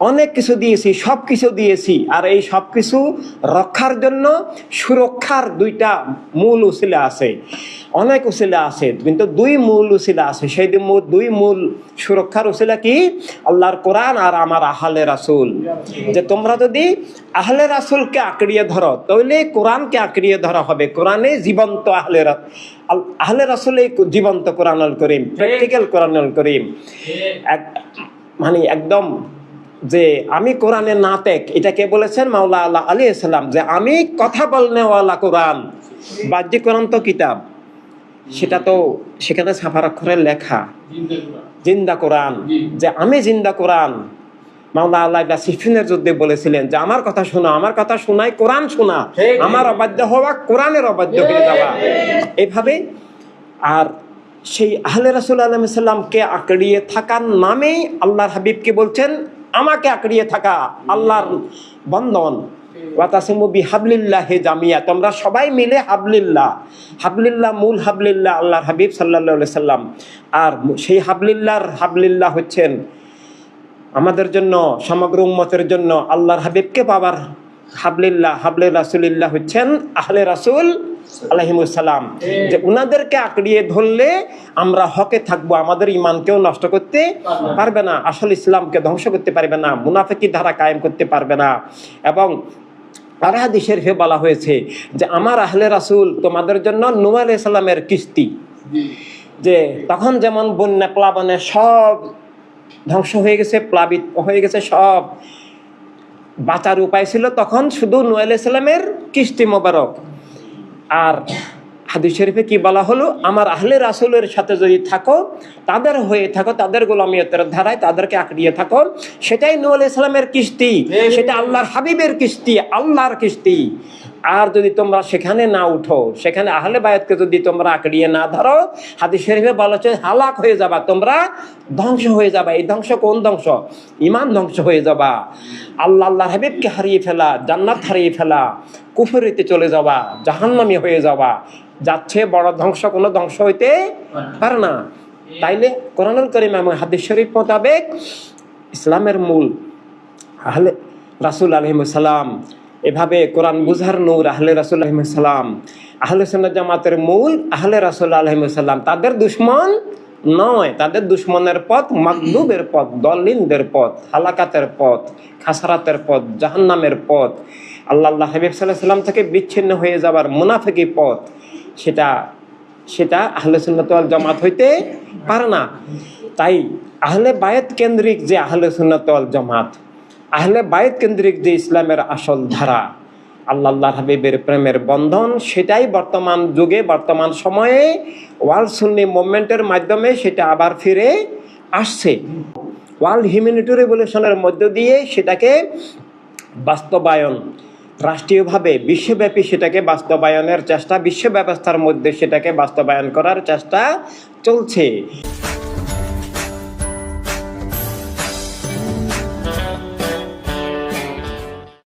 অনেক কিছু দিয়েছি, সব কিছু দিয়েছি, আর এই সব কিছু রক্ষার জন্য সুরক্ষার 2টা মূল উসিলা আছে। অনেক উসিলা আছে, কিন্তু 2 মূল উসিলা আছে। সেই 2 মূল সুরক্ষার উসিলা কি? আল্লাহর কোরআন আর আমার আহলে রাসূল। যে তোমরা যদি আহলে রাসূলকে আঁকড়িয়ে ধরো, তাহলে কোরআনকে আঁকড়িয়ে ধরা হবে। কোরআনে জীবন্ত আহলে রাসূল, এই জীবন্ত কোরআনুল কারীম, প্র্যাকটিক্যাল কোরআনুল কারীম, মানে একদম যে আমি কোরআনের নাতেক, এটা কে বলেছেন? মাওলা আল্লাহ আলাইহিস সালাম, যে আমি কথা বলনেওয়ালা কোরআন। বাহ্যিক কোরআন তো কিতাব, সেটা তো সেখানে ছাপার অক্ষরে লেখা, জিন্দা কোরআন, যে আমি জিন্দা কোরআন। মাওলা আল্লাহ সিফিনের যুদ্ধে বলেছিলেন যে আমার কথা শোনা, আমার কথা শোনাই কোরআন শোনা, আমার অবাধ্য হওয়া কোরআনের অবাধ্য হয়ে যাওয়া, এইভাবে। আর সেই আহলে রাসূল আলাইহিস সালামকে আঁকড়িয়ে থাকার নামেই আল্লাহর হাবিবকে বলছেন আমাকে আঁকড়িয়ে থাকা, আল্লাহর বন্ধন। ওয়াতাসিমু বিহাবলিল্লাহি জামিয়া, তোমরা সবাই মিলে হাবলিল্লাহ, মূল হাবলিল্লাহ আল্লাহর হাবিব সাল্লাল্লাহু আলাইহি সাল্লাম। আর সেই হাবলিল্লাহ হচ্ছেন আমাদের জন্য, সমগ্র উম্মতের জন্য আল্লাহর হাবিবকে পাবার হাবলিল্লাহ, হাবলে রাসূলিল্লাহ হচ্ছেন আহলে রাসূল আলাইহিমুস সালাম। যে উনাদেরকে আঁকড়িয়ে ধরলে আমরা হকে থাকবো, আমাদের ঈমানকেও নষ্ট করতে পারবে না, আসল ইসলামকে ধ্বংস করতে পারবে না, মুনাফিকি ধারা কায়েম করতে পারবে না। এবং আর হাদিসের হে বলা হয়েছে যে আমার আহলে রাসূল তোমাদের জন্য নূহ আলাইহিস সালামের কিস্তি। যে তখন যেমন বন্যা প্লাবনে সব ধ্বংস হয়ে গেছে, প্লাবিত হয়ে গেছে, সব বাঁচার উপায় ছিল তখন শুধু নূহ আলাইহিস সালামের কিস্তি মোবারক। আর হাদিস শরীফে কি বলা হলো, আমার আহলে রাসূলের সাথে যদি থাকো, তাদের হয়ে থাকো, তাদের গোলামিয়তের ধারায় তাদেরকে আঁকড়িয়ে থাকো, সেটাই নূহ আলাইহিস সালামের কিস্তি, সেটা আল্লাহর হাবিবের কিস্তি, আল্লাহর কিস্তি। আর যদি তোমরা সেখানে না উঠো, সেখানে আহলে বায়াতকে যদি তোমরা আঁকড়িয়ে না ধরো, হাদিস শরীফে বলা হচ্ছে হালাক হয়ে যাবা, তোমরা ধ্বংস হয়ে যাবা। এই ধ্বংস কোন ধ্বংস? ঈমান ধ্বংস হয়ে যাবা, আল্লাহর হাবিবকে হারিয়ে ফেলা, জান্নাত হারিয়ে ফেলা, কুফরিতে চলে যাবা, জাহান্নামী হয়ে যাবা। যাচ্ছে বড় ধ্বংস কোনো ধ্বংস হইতে পারে না। তাইলে কোরআনুল কারীম এবং হাদিস শরীফ মোতাবেক ইসলামের মূল আহলে রাসূল আলাইহিস সালাম, এভাবে কোরআন বুঝার নূর আহলে রাসূল আলাইহিস সালাম, আহলে সুন্নাত জামাতের মূল আহলে রাসূল আলাইহিস সালাম। তাদের দুশমন নয়, তাদের দুশমনের পথ মাগদুবের পথ, দলিনদের পথ, হালাকাতের পথ, খাসারাতের পথ, জাহান্নামের পথ, আল্লাহ হাবিব সাল্লাল্লাহু আলাইহি সাল্লাম থেকে বিচ্ছিন্ন হয়ে যাবার মুনাফিকি পথ। সেটা আহলে সুন্নাত ওয়াল জামাত হইতে পারে না। তাই আহলে বায়াত কেন্দ্রিক যে আহলে সুন্নাত ওয়াল জামাত, আহলে বায়াত কেন্দ্রিক যে ইসলামের আসল ধারা, আল্লাহর হাবিবের প্রেমের বন্ধন, সেটাই বর্তমান যুগে, বর্তমান সময়ে ওয়ার্ল্ড সুন্নি মুভমেন্টের মাধ্যমে সেটা আবার ফিরে আসছে। ওয়ার্ল্ড হিউম্যানিটি রেভলিউশনের মধ্য দিয়ে সেটাকে বাস্তবায়ন, রাষ্ট্রীয়ভাবে বিশ্বব্যাপী সেটাকে বাস্তবায়নের চেষ্টা, বিশ্ব ব্যবস্থার মধ্যে সেটাকে বাস্তবায়ন করার চেষ্টা চলছে।